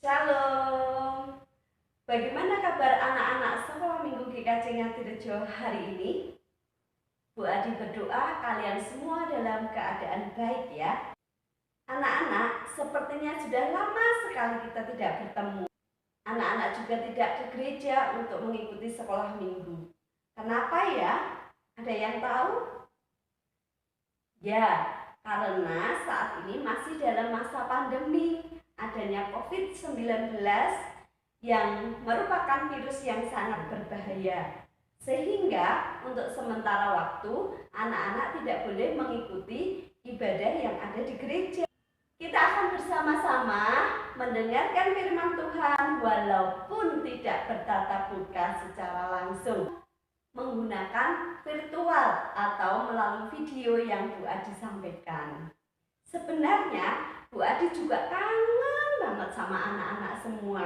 Shalom. Bagaimana kabar anak-anak sekolah minggu GKJ Ngadirejo hari ini? Bu Adi berdoa kalian semua dalam keadaan baik ya. Anak-anak, sepertinya sudah lama sekali kita tidak bertemu. Anak-anak juga tidak ke gereja untuk mengikuti sekolah minggu. Kenapa ya? Ada yang tahu? Ya, karena saat ini masih dalam masa pandemi. Adanya COVID-19 yang merupakan virus yang sangat berbahaya, sehingga untuk sementara waktu anak-anak tidak boleh mengikuti ibadah yang ada di gereja. Kita akan bersama-sama mendengarkan firman Tuhan walaupun tidak bertatap muka secara langsung, menggunakan virtual atau melalui video yang Bu Adi sampaikan. Sebenarnya Bu Adi juga kangen banget sama anak-anak semua,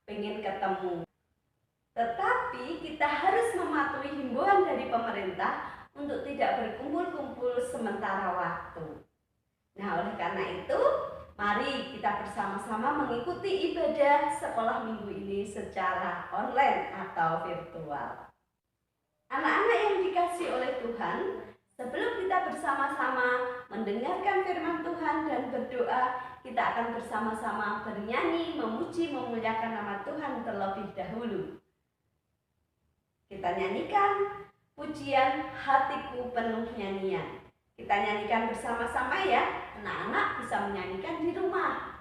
pengen ketemu. Tetapi kita harus mematuhi himbauan dari pemerintah untuk tidak berkumpul-kumpul sementara waktu. Nah, oleh karena itu, mari kita bersama-sama mengikuti ibadah sekolah minggu ini secara online atau virtual. Anak-anak yang dikasihi oleh Tuhan, sebelum kita bersama-sama mendengarkan firman Tuhan dan berdoa, kita akan bersama-sama bernyanyi, memuji, memuliakan nama Tuhan terlebih dahulu. Kita nyanyikan pujian Hatiku Penuh Nyanyian. Kita nyanyikan bersama-sama ya, anak-anak bisa menyanyikan di rumah.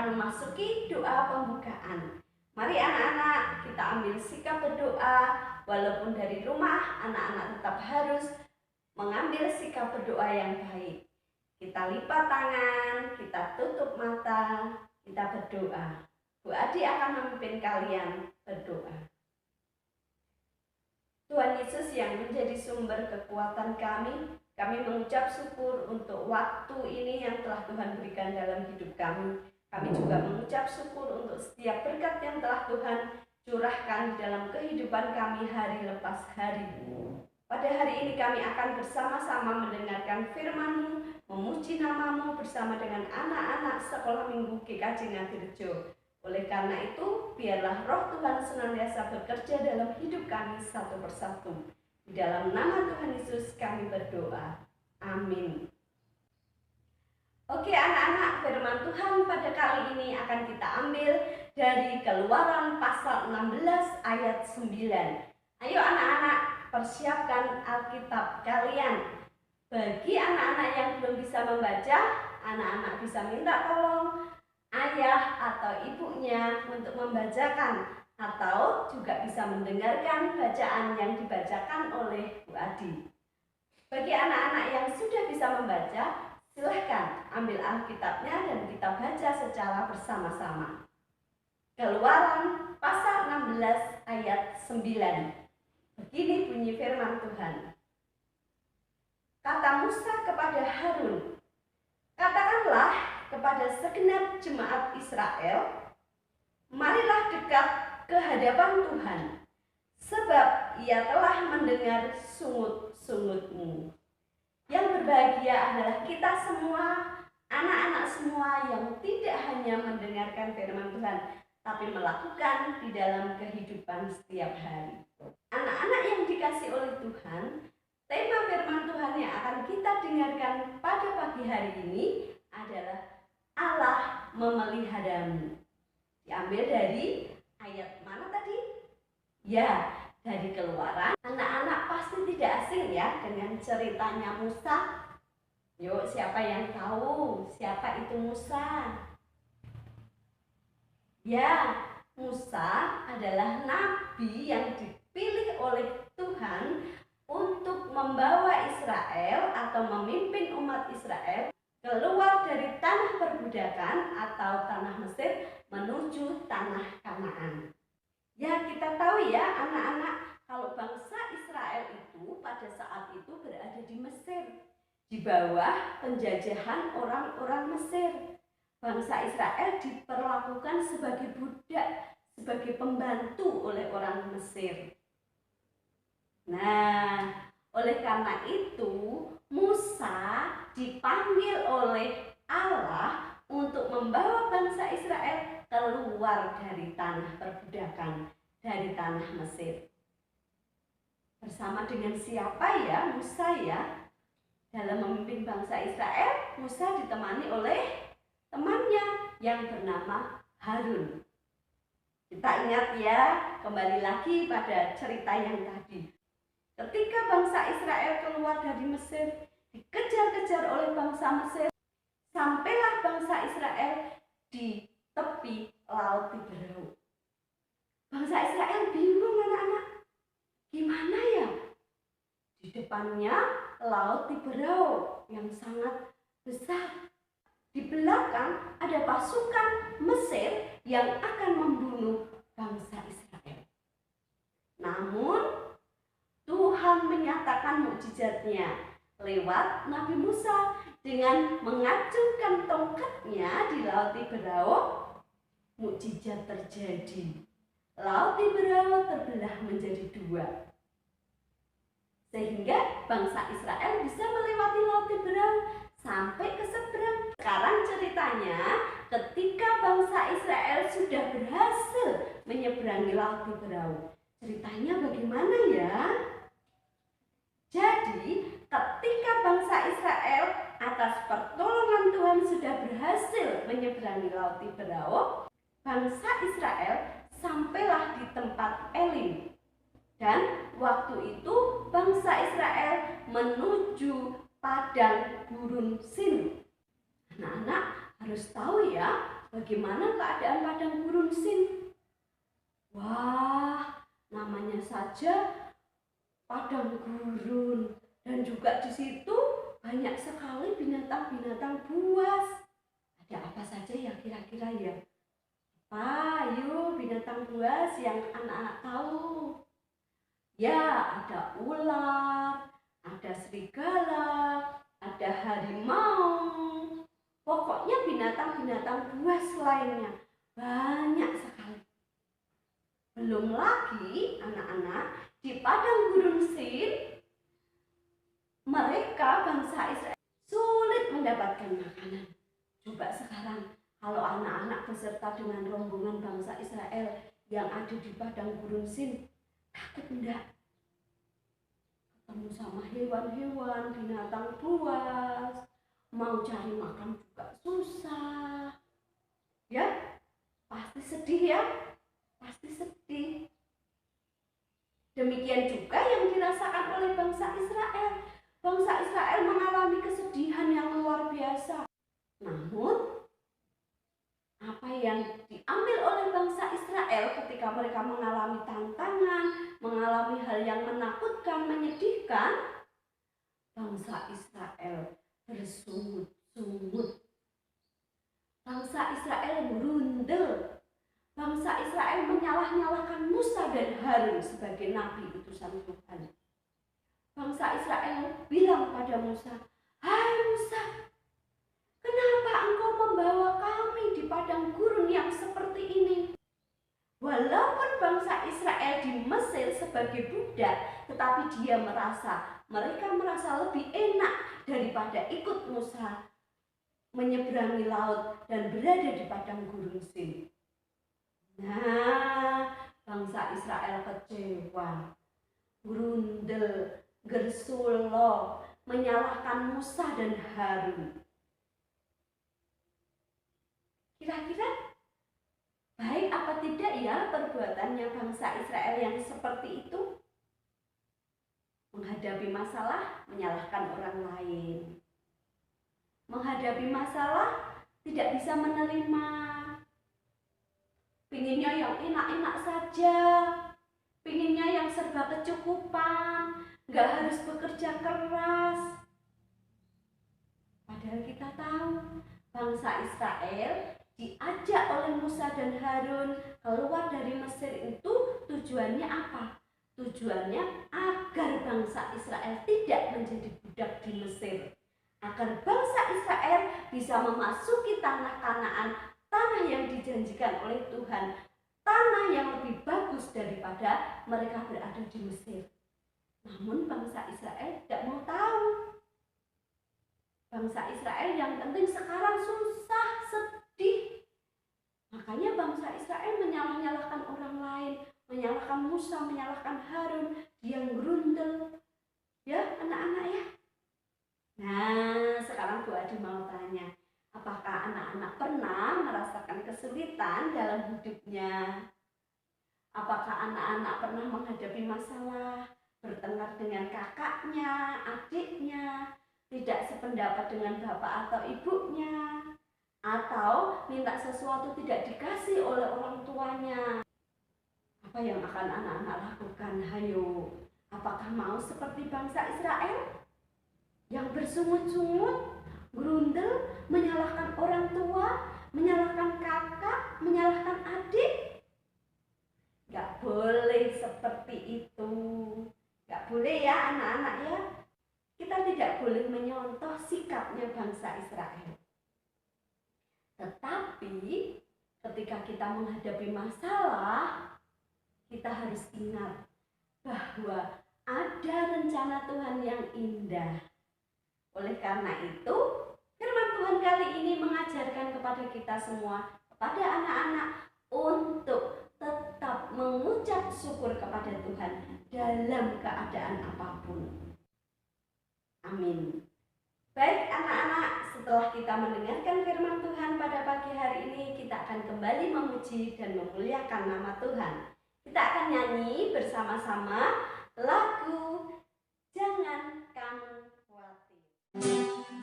Memasuki doa pembukaan. Mari anak-anak kita ambil sikap berdoa. Walaupun dari rumah, anak-anak tetap harus mengambil sikap berdoa yang baik. Kita lipat tangan, kita tutup mata, kita berdoa. Bu Adi akan memimpin kalian berdoa. Tuhan Yesus yang menjadi sumber kekuatan kami mengucap syukur untuk waktu ini yang telah Tuhan berikan dalam hidup kami. Kami juga mengucap syukur untuk setiap berkat yang telah Tuhan curahkan di dalam kehidupan kami hari lepas hari. Pada hari ini kami akan bersama-sama mendengarkan firman-Mu, memuji nama-Mu bersama dengan anak-anak sekolah minggu GKJ Ngadirejo. Oleh karena itu, biarlah roh Tuhan senantiasa bekerja dalam hidup kami satu persatu. Di dalam nama Tuhan Yesus kami berdoa. Amin. Oke anak-anak, firman Tuhan pada kali ini akan kita ambil dari Keluaran pasal 16 ayat 9. Ayo anak-anak, persiapkan Alkitab kalian. Bagi anak-anak yang belum bisa membaca, anak-anak bisa minta tolong ayah atau ibunya untuk membacakan, atau juga bisa mendengarkan bacaan yang dibacakan oleh Bu Adi. Bagi anak-anak yang sudah bisa membaca, silahkan ambil Alkitabnya dan kita baca secara bersama-sama. Keluaran pasal 16 ayat 9. Begini bunyi firman Tuhan. Kata Musa kepada Harun, katakanlah kepada segenap jemaat Israel, marilah dekat ke hadapan Tuhan, sebab Ia telah mendengar sungut-sungutmu. Yang berbahagia adalah kita semua, anak-anak semua yang tidak hanya mendengarkan firman Tuhan, tapi melakukan di dalam kehidupan setiap hari. dikasih oleh Tuhan, tema firman Tuhan yang akan kita dengarkan pada pagi hari ini adalah Allah memeliharamu. Diambil dari ayat mana tadi? Ya, dari Keluaran. Anak-anak pasti tidak asing ya dengan ceritanya Musa. Yuk, siapa yang tahu siapa itu Musa? Ya, Musa adalah nabi yang dipilih oleh Tuhan untuk membawa Israel atau memimpin umat Israel keluar dari tanah perbudakan atau tanah Mesir menuju tanah Kanaan. Ya, kita tahu ya anak-anak, kalau bangsa Israel itu pada saat itu berada di Mesir, di bawah penjajahan orang-orang Mesir. Bangsa Israel diperlakukan sebagai budak, sebagai pembantu oleh orang Mesir. Nah, oleh karena itu Musa dipanggil oleh Allah untuk membawa bangsa Israel keluar dari tanah perbudakan, dari tanah Mesir. Bersama dengan siapa ya Musa ya? Dalam memimpin bangsa Israel, Musa ditemani oleh temannya yang bernama Harun. Kita ingat ya, kembali lagi pada cerita yang tadi. Ketika bangsa Israel keluar dari Mesir, dikejar-kejar oleh bangsa Mesir, sampailah bangsa Israel di tepi laut Tiberau. Bangsa Israel bingung anak-anak, gimana ya? Di depannya laut Tiberau yang sangat besar. Di belakang ada pasukan Mesir yang akan membunuh bangsa Israel. Namun Tuhan menyatakan mukjizatnya lewat Nabi Musa dengan mengacungkan tongkatnya di laut Tiberau. Mukjizat terjadi. Laut Tiberau terbelah menjadi dua, sehingga bangsa Israel bisa melewati laut Tiberau sampai ke seberang. Sekarang ceritanya, ketika bangsa Israel sudah berhasil menyeberangi laut Tiberau, ceritanya bagaimana ya? Jadi, ketika bangsa Israel atas pertolongan Tuhan sudah berhasil menyeberangi laut Tiberau, bangsa Israel sampailah di tempat Elim. Dan waktu itu bangsa Israel menuju padang gurun Sin. Anak-anak harus tahu ya bagaimana keadaan padang gurun Sin. Wah, namanya saja padang gurun, dan juga di situ banyak sekali binatang-binatang buas. Ada apa saja ya kira-kira ya? Ayo binatang buas yang anak-anak tahu. Ya, ada ular, ada serigala, ada harimau. Pokoknya binatang-binatang buas lainnya banyak sekali. Belum lagi anak-anak, di padang gurun Sin, mereka bangsa Israel sulit mendapatkan makanan. Coba sekarang kalau anak-anak beserta dengan rombongan bangsa Israel yang ada di padang gurun Sin, takut enggak? Ketemu sama hewan-hewan, binatang buas, mau cari makan juga susah. Ya, pasti sedih ya, pasti sedih. Demikian juga yang dirasakan oleh bangsa Israel. Bangsa Israel mengalami kesedihan yang luar biasa. Namun, apa yang diambil oleh bangsa Israel ketika mereka mengalami tantangan, mengalami hal yang menakutkan, menyedihkan, bangsa Israel bersungut-sungut. Bangsa Israel berundel. Bangsa Israel menyalah-nyalahkan Musa dan Harun sebagai nabi utusan Tuhan. Bangsa Israel bilang pada Musa, "Hai Musa, kenapa engkau membawa kami di padang gurun yang seperti ini?" Walaupun bangsa Israel di Mesir sebagai budak, tetapi mereka merasa lebih enak daripada ikut Musa menyeberangi laut dan berada di padang gurun Sin. Nah, bangsa Israel kecewa. grundel, gersulo, menyalahkan Musa dan Harun. Kira-kira baik apa tidak ya perbuatannya bangsa Israel yang seperti itu? Menghadapi masalah, menyalahkan orang lain. Menghadapi masalah, tidak bisa menerima. Pinginnya yang enak-enak saja. Pinginnya yang serba kecukupan. Nggak harus bekerja keras. Padahal kita tahu, bangsa Israel diajak oleh Musa dan Harun keluar dari Mesir itu tujuannya apa? Tujuannya agar bangsa Israel tidak menjadi budak di Mesir. Agar bangsa Israel bisa memasuki tanah Kanaan, tanah yang dijanjikan oleh Tuhan, tanah yang lebih bagus daripada mereka berada di Mesir. Namun bangsa Israel tidak mau tahu. Bangsa Israel yang penting sekarang susah, sedih. Makanya bangsa Israel menyalah-nyalahkan orang lain, menyalahkan Musa, menyalahkan Harun, yang grundel. Ya, anak-anak ya. Nah, sekarang Bu Adi mau tanya, apakah anak-anak pernah merasakan kesulitan dalam hidupnya? Apakah anak-anak pernah menghadapi masalah, bertengkar dengan kakaknya, adiknya, tidak sependapat dengan bapak atau ibunya, atau minta sesuatu tidak dikasih oleh orang tuanya? Apa yang akan anak-anak lakukan? Hayo, apakah mau seperti bangsa Israel yang bersungut-sungut, grundel, menyalahkan orang tua, menyalahkan kakak, menyalahkan adik? Gak boleh seperti itu. Gak boleh ya anak-anak ya. Kita tidak boleh menyontoh sikapnya bangsa Israel. Tetapi ketika kita menghadapi masalah, kita harus ingat bahwa ada rencana Tuhan yang indah. Oleh karena itu, firman Tuhan kali ini mengajarkan kepada kita semua, kepada anak-anak, untuk tetap mengucap syukur kepada Tuhan dalam keadaan apapun. Amin. Baik anak-anak, setelah kita mendengarkan firman Tuhan pada pagi hari ini, kita akan kembali memuji dan memuliakan nama Tuhan. Kita akan nyanyi bersama-sama lagu Jangan Kamu Khawatir.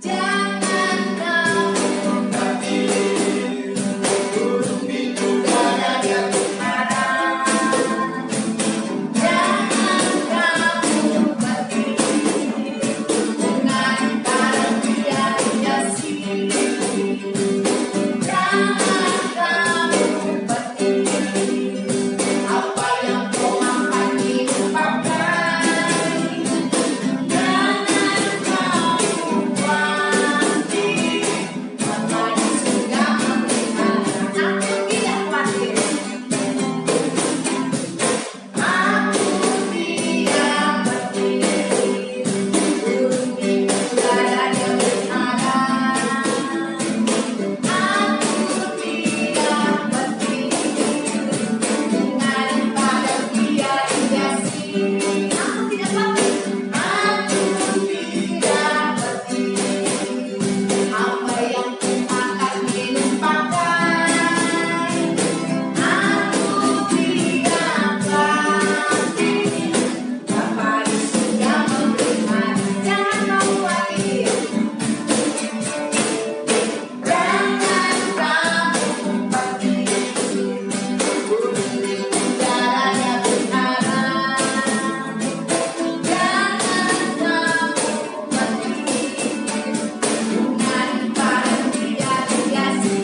Jangan kamu khawatir, burung di udara dia berharap. Jangan kamu khawatir, dengan karang dia hiasi. Jangan kamu khawatir, apa yang kau akan dilupakan. Jangan kamu khawatir, Bapa di surga memelihara. Aku tidak khawatir. Aku tidak khawatir, burung di udara dia berharap. Aku tidak khawatir, dengan padang dia hiasi. Aku tidak khawatir. Aku tidak khawatir, apa yang ku akan dilupakan. Aku tidak khawatir, Bapa di surga memelihara. Jangan kamu khawatir. Jangan kamu khawatir, burung di udara dia berharap. Jangan kamu khawatir, dengan padang dia hiasi.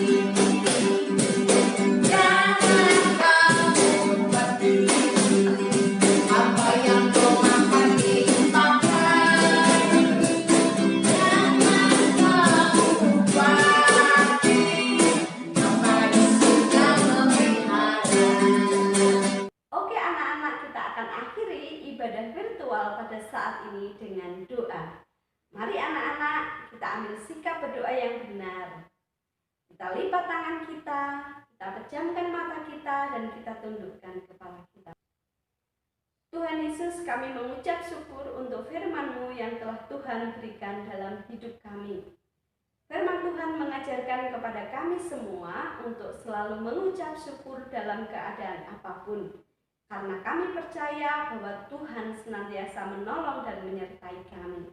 Jangan kamu khawatir, apa yang kau akan dilupakan. Jangan kamu khawatir, Bapa di surga memelihara. Oke anak-anak, kita akan akhiri ibadah virtual pada saat ini dengan doa. Mari anak-anak, kita ambil sikap berdoa yang benar. Kita lipat tangan kita pejamkan mata kita, dan kita tundukkan kepala kita. Tuhan Yesus, kami mengucap syukur untuk firman-Mu yang telah Tuhan berikan dalam hidup kami. Firman Tuhan mengajarkan kepada kami semua untuk selalu mengucap syukur dalam keadaan apapun. Karena kami percaya bahwa Tuhan senantiasa menolong dan menyertai kami.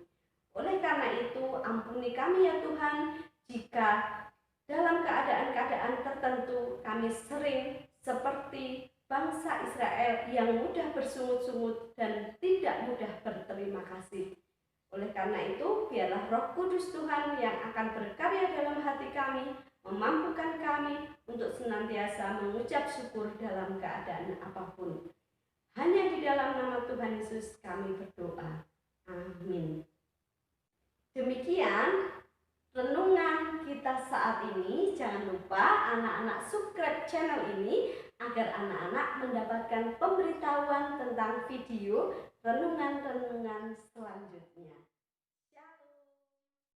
Oleh karena itu, ampuni kami ya Tuhan, jika dalam keadaan-keadaan tertentu kami sering seperti bangsa Israel yang mudah bersungut-sungut dan tidak mudah berterima kasih. Oleh karena itu, biarlah Roh Kudus Tuhan yang akan berkarya dalam hati kami, memampukan kami untuk senantiasa mengucap syukur dalam keadaan apapun. Hanya di dalam nama Tuhan Yesus kami berdoa. Amin. Demikian renungan kita saat ini. Jangan lupa anak-anak subscribe channel ini agar anak-anak mendapatkan pemberitahuan tentang video renungan-renungan selanjutnya.